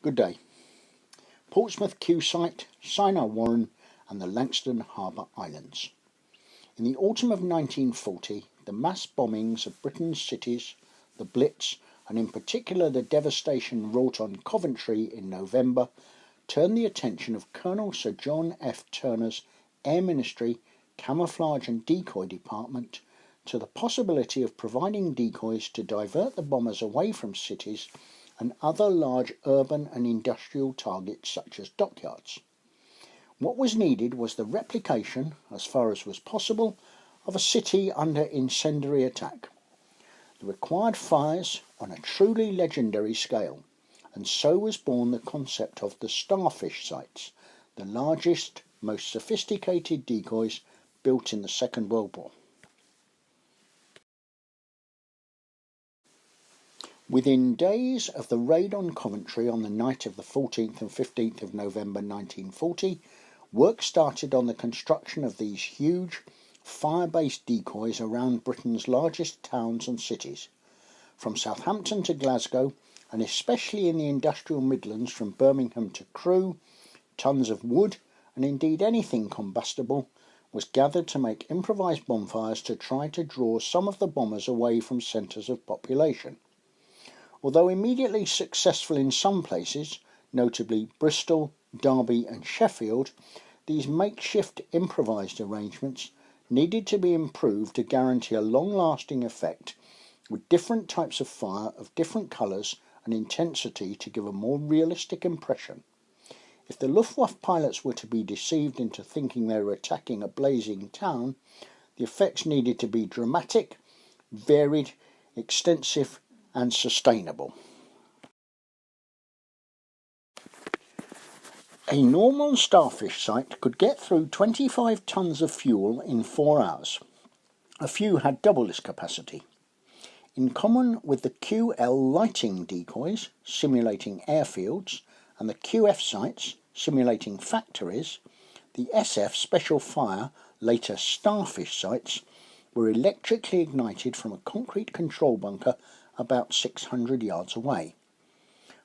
Good day. Portsmouth Q site, Sinai Warren and the Langstone Harbour Islands. In the autumn of 1940, the mass bombings of Britain's cities, the Blitz, and in particular the devastation wrought on Coventry in November, turned the attention of Colonel Sir John F. Turner's Air Ministry Camouflage and Decoy Department to the possibility of providing decoys to divert the bombers away from cities and other large urban and industrial targets such as dockyards. What was needed was the replication, as far as was possible, of a city under incendiary attack. The required fires on a truly legendary scale, and so was born the concept of the Starfish sites, the largest, most sophisticated decoys built in the Second World War. Within days of the raid on Coventry on the night of the 14th and 15th of November 1940, work started on the construction of these huge, fire-based decoys around Britain's largest towns and cities, from Southampton to Glasgow, and especially in the industrial Midlands from Birmingham to Crewe. Tons of wood, and indeed anything combustible, was gathered to make improvised bonfires to try to draw some of the bombers away from centres of population. Although immediately successful in some places, notably Bristol, Derby and Sheffield, these makeshift improvised arrangements needed to be improved to guarantee a long-lasting effect with different types of fire of different colours and intensity to give a more realistic impression. If the Luftwaffe pilots were to be deceived into thinking they were attacking a blazing town, the effects needed to be dramatic, varied, extensive and sustainable. A normal Starfish site could get through 25 tons of fuel in 4 hours. A few had double this capacity. In common with the QL lighting decoys, simulating airfields, and the QF sites, simulating factories, the SF Special Fire, later Starfish sites, were electrically ignited from a concrete control bunker about 600 yards away.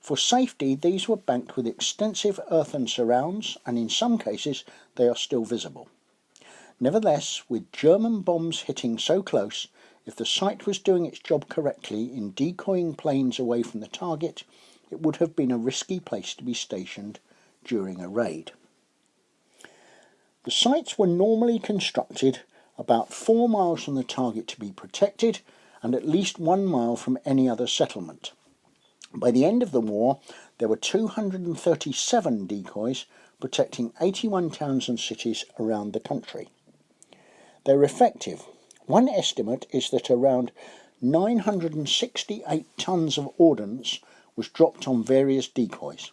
For safety, these were banked with extensive earthen surrounds, and in some cases they are still visible. Nevertheless, with German bombs hitting so close, if the site was doing its job correctly in decoying planes away from the target, it would have been a risky place to be stationed during a raid. The sites were normally constructed about 4 miles from the target to be protected, and at least 1 mile from any other settlement. By the end of the war, there were 237 decoys protecting 81 towns and cities around the country. They were effective. One estimate is that around 968 tons of ordnance was dropped on various decoys.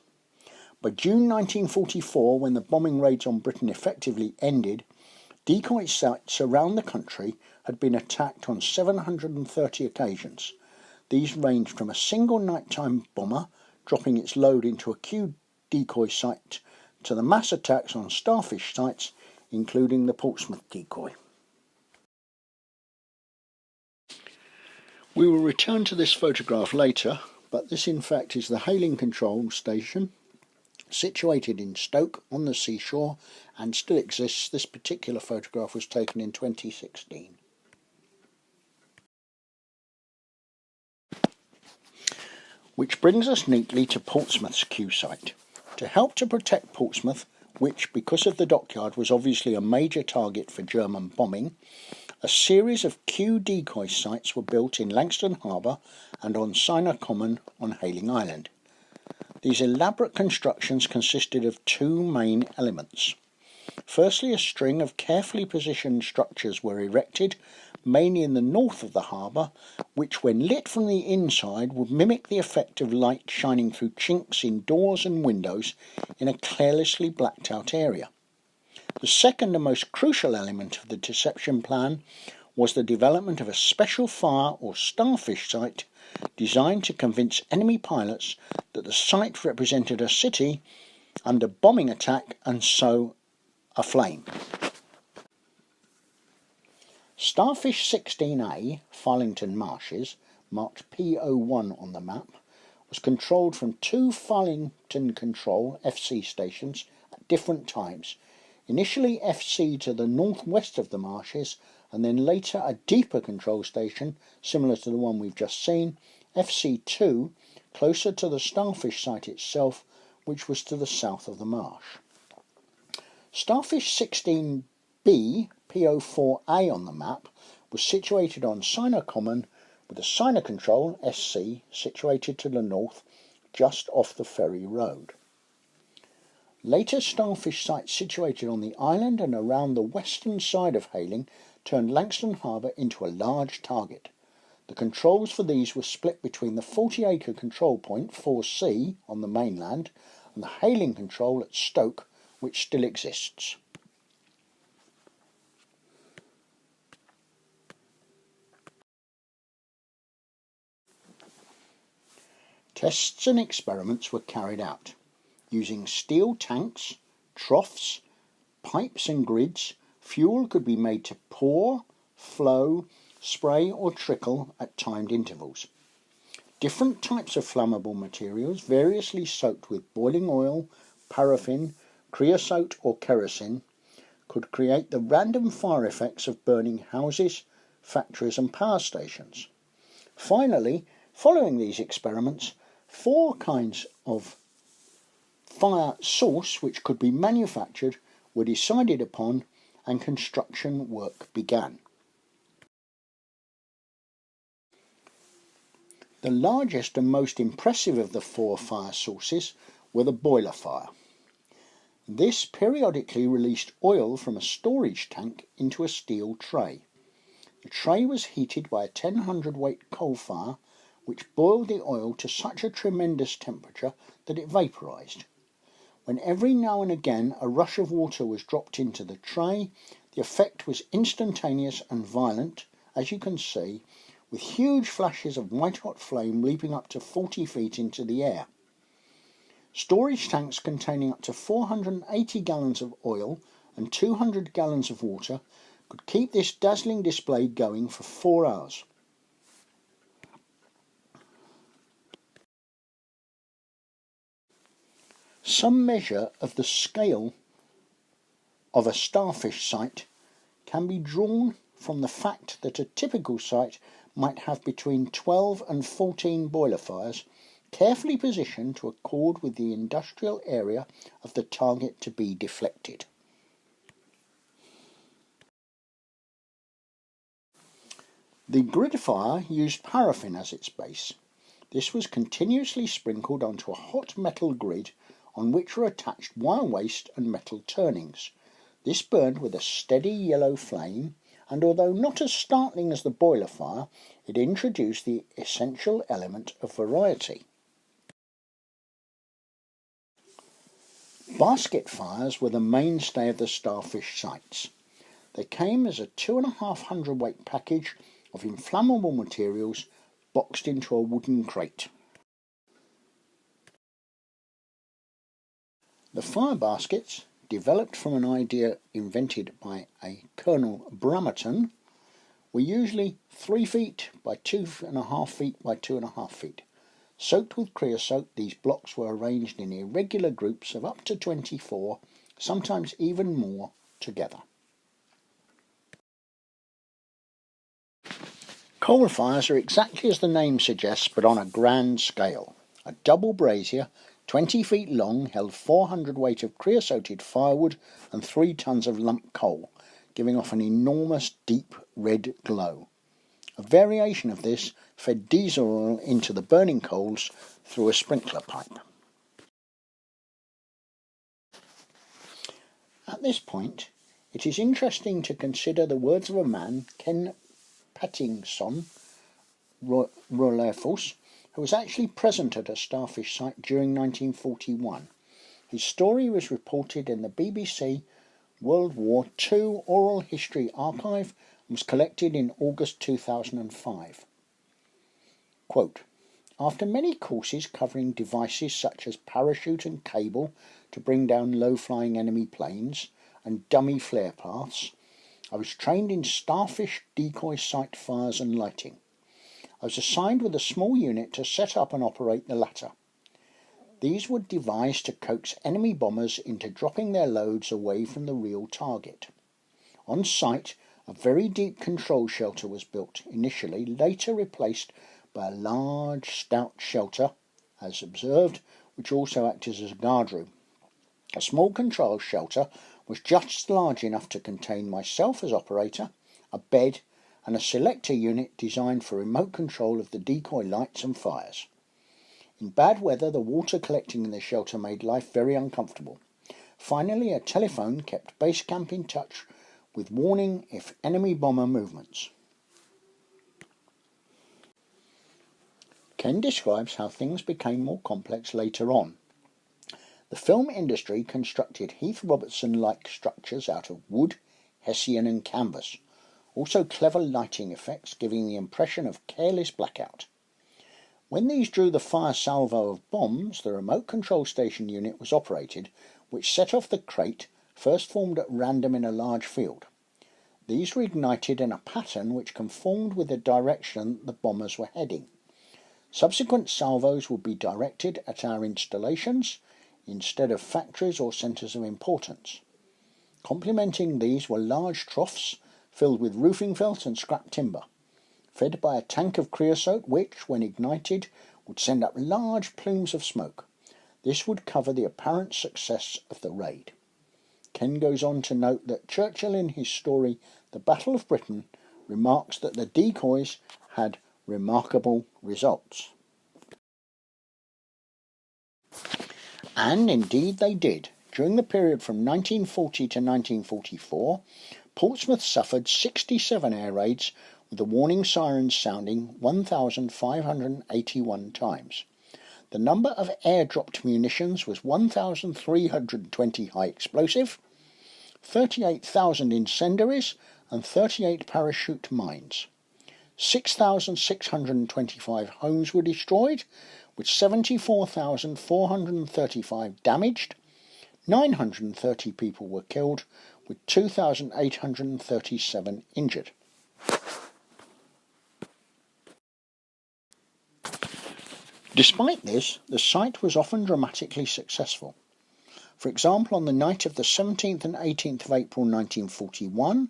By June 1944, when the bombing raids on Britain effectively ended, decoy sites around the country had been attacked on 730 occasions. These ranged from a single nighttime bomber dropping its load into a Q decoy site to the mass attacks on Starfish sites, including the Portsmouth decoy. We will return to this photograph later, but this in fact is the hailing control station situated in Stoke on the seashore and still exists. This particular photograph was taken in 2016. Which brings us neatly to Portsmouth's Q site. To help to protect Portsmouth, which because of the dockyard was obviously a major target for German bombing, a series of Q decoy sites were built in Langstone Harbour and on Sinai Common on Hayling Island. These elaborate constructions consisted of 2 main elements. Firstly, a string of carefully positioned structures were erected, mainly in the north of the harbour, which when lit from the inside would mimic the effect of light shining through chinks in doors and windows in a carelessly blacked out area. The second and most crucial element of the deception plan was the development of a special fire or Starfish site designed to convince enemy pilots that the site represented a city under bombing attack and so aflame. Starfish 16A, Farlington Marshes, marked P01 on the map, was controlled from 2 Farlington Control FC stations at different times. Initially FC to the northwest of the marshes, and then later a deeper control station, similar to the one we've just seen, FC2, closer to the Starfish site itself, which was to the south of the marsh. Starfish 16B, PO4A on the map, was situated on Siner Common, with a Siner Control, SC, situated to the north, just off the ferry road. Later Starfish sites situated on the island and around the western side of Hayling turned Langston Harbour into a large target. The controls for these were split between the 40-acre control point, 4C, on the mainland, and the Hayling Control at Stoke, which still exists. Tests and experiments were carried out. Using steel tanks, troughs, pipes and grids, fuel could be made to pour, flow, spray or trickle at timed intervals. Different types of flammable materials, variously soaked with boiling oil, paraffin, creosote or kerosene, could create the random fire effects of burning houses, factories and power stations. Finally, following these experiments, 4 kinds of fire source which could be manufactured were decided upon and construction work began. The largest and most impressive of the 4 fire sources were the boiler fire. This periodically released oil from a storage tank into a steel tray. The tray was heated by a 1000 weight coal fire which boiled the oil to such a tremendous temperature that it vaporized. When every now and again a rush of water was dropped into the tray, the effect was instantaneous and violent, as you can see, with huge flashes of white-hot flame leaping up to 40 feet into the air. Storage tanks containing up to 480 gallons of oil and 200 gallons of water could keep this dazzling display going for 4 hours. Some measure of the scale of a Starfish site can be drawn from the fact that a typical site might have between 12 and 14 boiler fires, carefully positioned to accord with the industrial area of the target to be deflected. The grid fire used paraffin as its base. This was continuously sprinkled onto a hot metal grid on which were attached wire waste and metal turnings. This burned with a steady yellow flame, and although not as startling as the boiler fire, it introduced the essential element of variety. Basket fires were the mainstay of the Starfish sites. They came as a 2,500 weight package of inflammable materials boxed into a wooden crate. The fire baskets, developed from an idea invented by a Colonel Bramerton, were usually 3 feet by 2.5 feet by 2.5 feet. Soaked with creosote, these blocks were arranged in irregular groups of up to 24, sometimes even more, together. Coal fires are exactly as the name suggests, but on a grand scale. A double brazier, 20 feet long, held 400 weight of creosoted firewood and 3 tons of lump coal, giving off an enormous deep red glow. A variation of this fed diesel oil into the burning coals through a sprinkler pipe. At this point, it is interesting to consider the words of a man, Ken Pattingson Rolefus, who was actually present at a Starfish site during 1941. His story was reported in the BBC World War II Oral History Archive and was collected in August 2005. Quote, "After many courses covering devices such as parachute and cable to bring down low-flying enemy planes and dummy flare paths, I was trained in Starfish decoy site fires and lighting. I was assigned with a small unit to set up and operate the latter. These were devised to coax enemy bombers into dropping their loads away from the real target. On site, a very deep control shelter was built, initially, later replaced by a large, stout shelter, as observed, which also acted as a guardroom. A small control shelter was just large enough to contain myself as operator, a bed, and a selector unit designed for remote control of the decoy lights and fires. In bad weather, the water collecting in the shelter made life very uncomfortable. Finally, a telephone kept base camp in touch with warning if enemy bomber movements. Ken describes how things became more complex later on. The film industry constructed Heath Robertson-like structures out of wood, hessian and canvas, also clever lighting effects giving the impression of careless blackout. When these drew the fire salvo of bombs, the remote control station unit was operated, which set off the crate first formed at random in a large field. These were ignited in a pattern which conformed with the direction the bombers were heading. Subsequent salvos would be directed at our installations instead of factories or centres of importance. Complementing these were large troughs filled with roofing felt and scrap timber, fed by a tank of creosote which, when ignited, would send up large plumes of smoke. This would cover the apparent success of the raid. Ken goes on to note that Churchill, in his story The Battle of Britain, remarks that the decoys had remarkable results. And indeed they did. During the period from 1940 to 1944, Portsmouth suffered 67 air raids, with the warning sirens sounding 1,581 times. The number of air-dropped munitions was 1,320 high explosive, 38,000 incendiaries and 38 parachute mines. 6,625 homes were destroyed, with 74,435 damaged. 930 people were killed, with 2,837 injured. Despite this, the site was often dramatically successful. For example, on the night of the 17th and 18th of April 1941,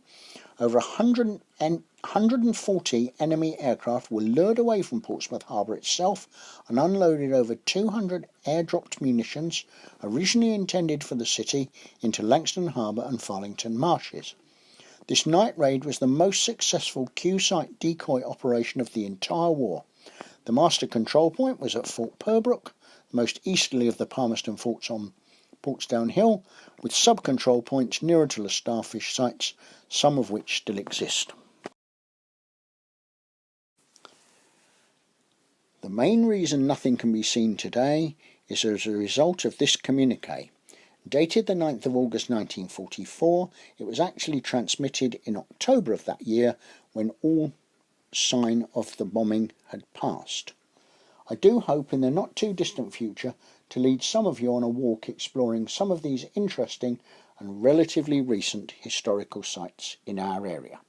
over 140 enemy aircraft were lured away from Portsmouth Harbour itself and unloaded over 200 air-dropped munitions originally intended for the city into Langstone Harbour and Farlington Marshes. This night raid was the most successful Q-site decoy operation of the entire war. The master control point was at Fort Purbrook, the most easterly of the Palmerston forts on Portsdown Hill, with sub-control points nearer to the Starfish sites, some of which still exist. The main reason nothing can be seen today is as a result of this communiqué. Dated the 9th of August 1944, it was actually transmitted in October of that year, when all sign of the bombing had passed. I do hope in the not too distant future to lead some of you on a walk exploring some of these interesting and relatively recent historical sites in our area.